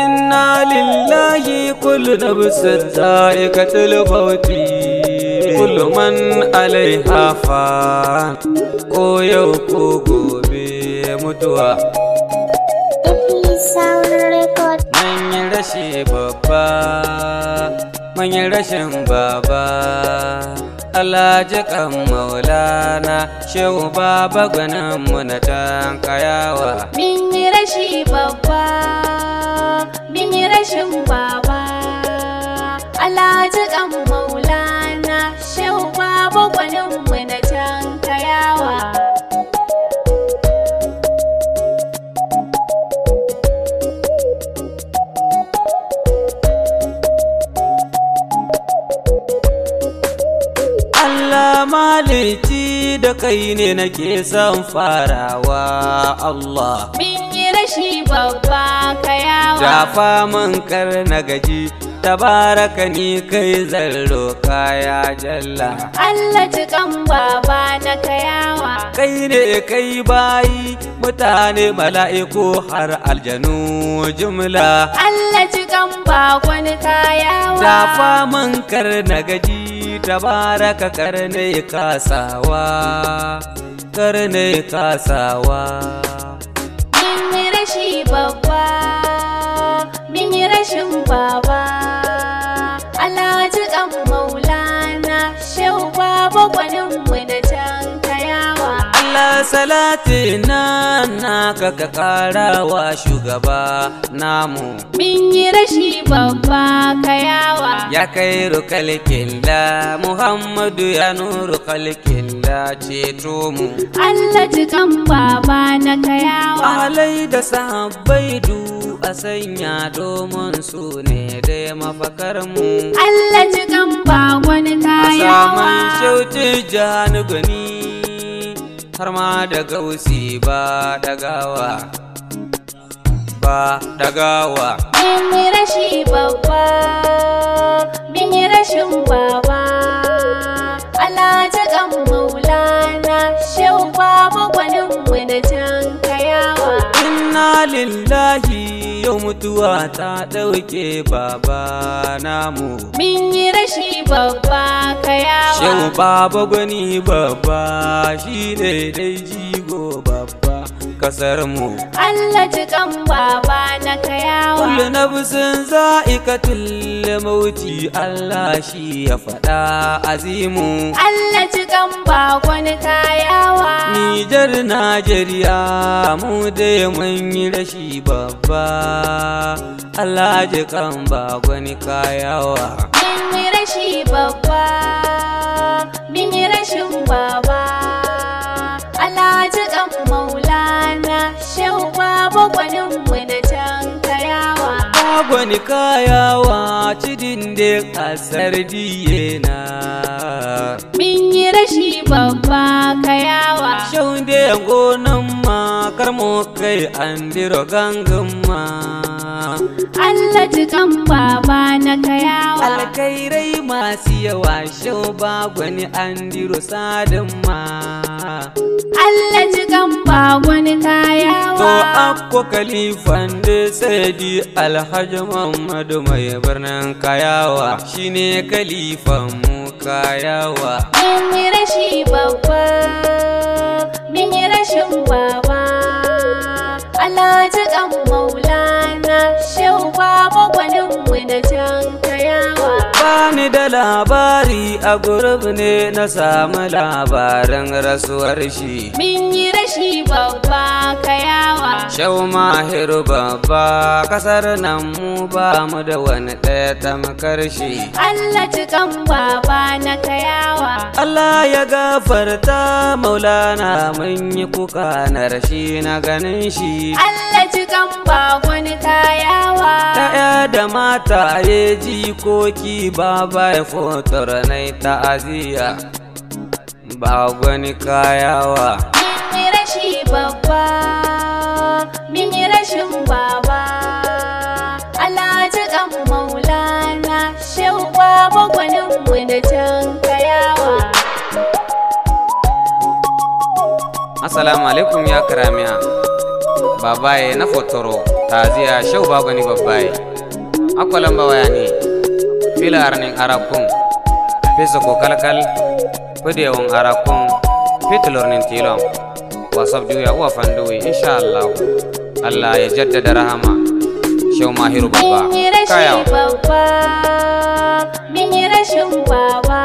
inna lillahi kullu nafsin za'iqatul maut kullu man alaiha fan ko yau ko gobe mutuwa. Manyan rashi babba, manyan rashin baba, Allah jikan maulana shehu baba gwanin mu na tankayawa. Min yi rashi babba, min yi rashin baba, Allah jikan maulana shehu baba gwanin mu na tankayawa. Allah malici da kai ne nake son farawa Allah. Min yi rashi babba kayawa. Jafa min kar na gaji tabaraka ni kai zallo kaya jalla. Allah jikan baba na kayawa. Kai ne kai bayi mutane mala'iku har aljanu jumla. Allah jikan bakon kayawa. Jafa min kar na gaji tabaraka karne kasawa, karne kasawa. Min yi rashi babba, min yi rashin baba, Allah jikan maulana shehu baba gwanin mu na tankayawa. Allah salati nan naka ka kara wa shugaba namu. Min yi rashi babba kayawa. Ya kai rukalkilla Muhammadu ya nuru kalkilla ceto mu. Allah jikan baba na kayawa. Alai da sahabbai du a sanya domin su ne dai mafakar mu. Allah jikan bakon kayawa. A saman shauti jani gani har ma da gausi ba dagawa, ba dagawa. Min yi rashi babba, min yi rashin baba, Allah jikan maulana shehu baba gwanin mu na tankayawa. Inna lillahi yau mutuwa ta ɗauke baba namu. Min yi rashi babba kayawa. Shehu baba gwani babba shi ne dai jigo babba kasar mu. Allah jikan baba na kayawa. Kullu nafsin za'iqatul mauti Allah shi ya faɗa azimu. Allah jikan bakon kayawa. Nijar Najeriya mu dai mun yi rashi babba Allah jikan bagwani kayawa. Min yi rashi babba, min yi rashin baba, Allah jikan maulana shehu baba gwanin mu na tankayawa. Bagwani kayawa cidin da kasar diyena. Min yi rashi babba kayawa. Shau da gonan ma karmo kai an diro gangan ma. Allah jikan baba na kayawa. Alkairai masu yawa shau bagwani an diro sadin ma. Allah jikan bakon kayawa. To akko kalifan da saidi Alhaji Muhammadu mai birnin kayawa shine kalifan mu kayawa. Min yi rashi babba, min yi rashin baba, Allah jikan maulana shehu baba gwanin mu na tankayawa. Bani da labari a gurub ne na samu labarin rasuwar shi. Min yi rashi babba kayawa. Shau Mahiru babba kasar nan mu ba mu da wani ɗaya tamkar shi. Allah jikan baba na kayawa. Allah ya gafarta maulana mun yi kuka na rashi na ganin shi. Allah jikan bakon kayawa. Ta'ya da mata ya jikoki baba ya fotar na ta'aziyya bagwani kayawa. Min yi rashi babba, min yi rashin baba, Allah jikan maulana shehu baba gwanin mu na tankayawa. Assalamu alaikum ya karamiya. babaye na fotoro taziya shau bagoni babaye akwalan bawayani fila arnin arakun pesa ko kalkal pudewon arakun fitlornin tilon wasab duya uwa fanduwi inshallah Allah ya jaddada rahama shau mahiru baba kayawa min yi rashin baba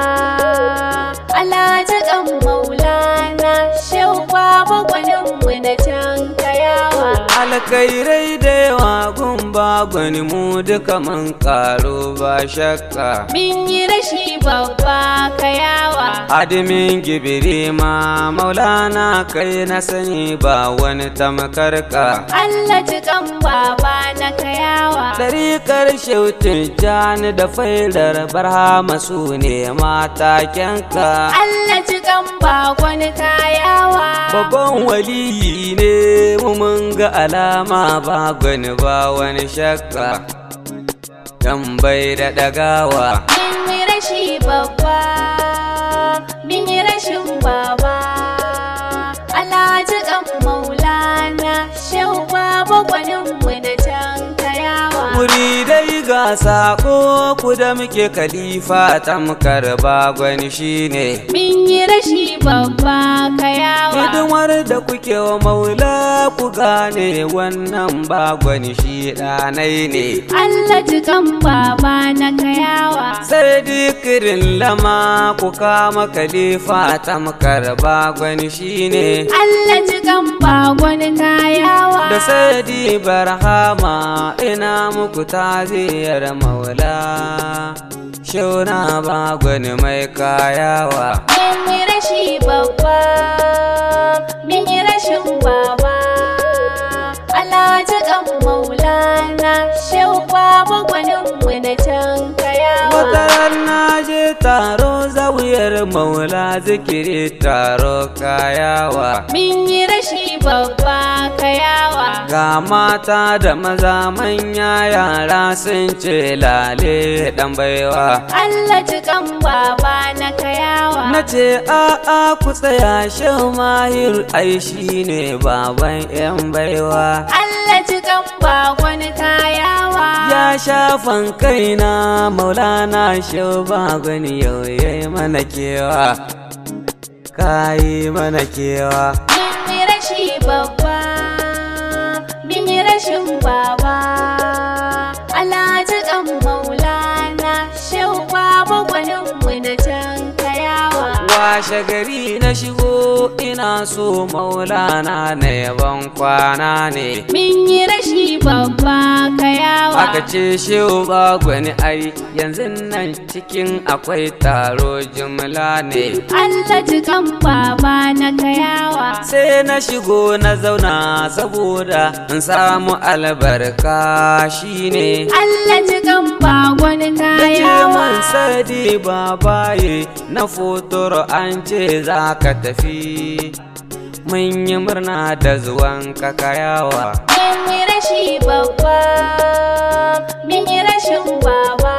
Allah ta kan maulana shau baba gwaninmu na can kayawa alkairai da yawa gun bagwani mu duka mun karo ba shakka min yi rashi babba kayawa adimin gibiri ma maulana kai na sani ba wani tamkarka Allah ta kan baba na kayawa ɗarikar shautin jani da faidar barhama su ne matakenka Allah ta kan bagwani kayawa babban waliyi ne mu mun ga alama ba gwani ba wani shakka dan bai da ɗagawa min yi rashi babba min yi rashin baba Allah ta kan maulana shau baba gwaninmu na can kayawa muridai ga sako ku da muke khalifa tamkar bagwani shine min yi rashi babba kayawa hidimar da kuke wa maula ku gane wannan bagwani shi ɗanai ne Allah jikan baba na kayawa sai dikirin lama ku kama khalifa tamkar bagwani shine Allah jikan bagwani kayawa da sai barhama ina muku taziyar maula shauna bagwani mai kayawa min yi rashi babba min yi rashin baba Allah jikan maulana shau baba gwaninmu na can kayawa wataran na je taro zawiyar maula zikiri taro kayawa min yi rashi babba kayawa ga mata da maza manya yara sun ce lale dan baiwa Allah jikan baba na kayawa na ce a'a ku tsaya shan mahir ai shine baban yan baiwa Allah jikan bagwani kayawa ya shafan kaina maulana shau bagwani yau yayi mana kewa kayi mana kewa min yi rashi babba min yi rashin baba Allah jikan maulana shau baba gwaninmu na can kayawa washe gari na shigo ina so maulana na yaban kwana ne min yi rashi babba kayawa aka ce shehu bagwani ai yanzu nan cikin akwai taro jumla ne Allah jikan baba na kayawa sai na shigo na zauna saboda in samu albarka shine Allah jikan bagwani nace kayawa man sadi babaye na fotoro an ce za ka tafi mun yi murna da zuwan ka kayawa min yi rashi babba min yi rashin baba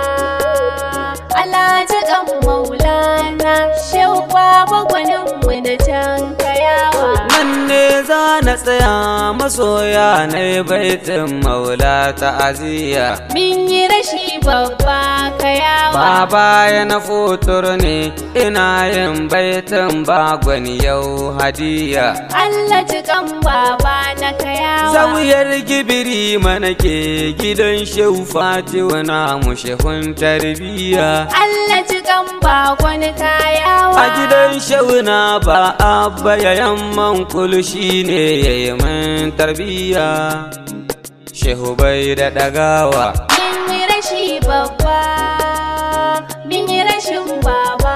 Allah jikan maulana shau baba gwaninmu na can kayawa nan ne za na tsaya masoya na baitin maula ta'aziyya min yi rashi babba kayawa baba ya na fotor ne ina yin baitin bagwani yau hadiya Allah jikan baba na kayawa zawiyar gibiri mana ke gidan shehu fatiwa na mushehun tarbiyya Allah jikan bagwani kayawa a gidan shehu na ba abba ya yamman kulu shine yayi min tarbiyya shehu bai da ɗagawa min yi rashi babba min yi rashin baba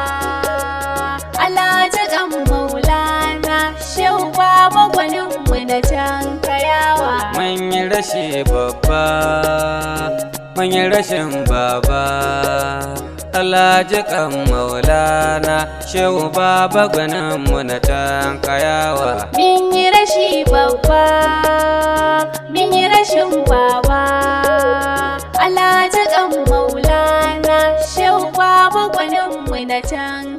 Allah jikan maulana shau baba gwaninmu na can kayawa mun yi rashi babba mun yi rashin baba Allah jikan maulana shehu baba gwaninmu na can kayawa min yi rashi babba min yi rashin baba Allah jikan maulana shau baba gwaninmu na can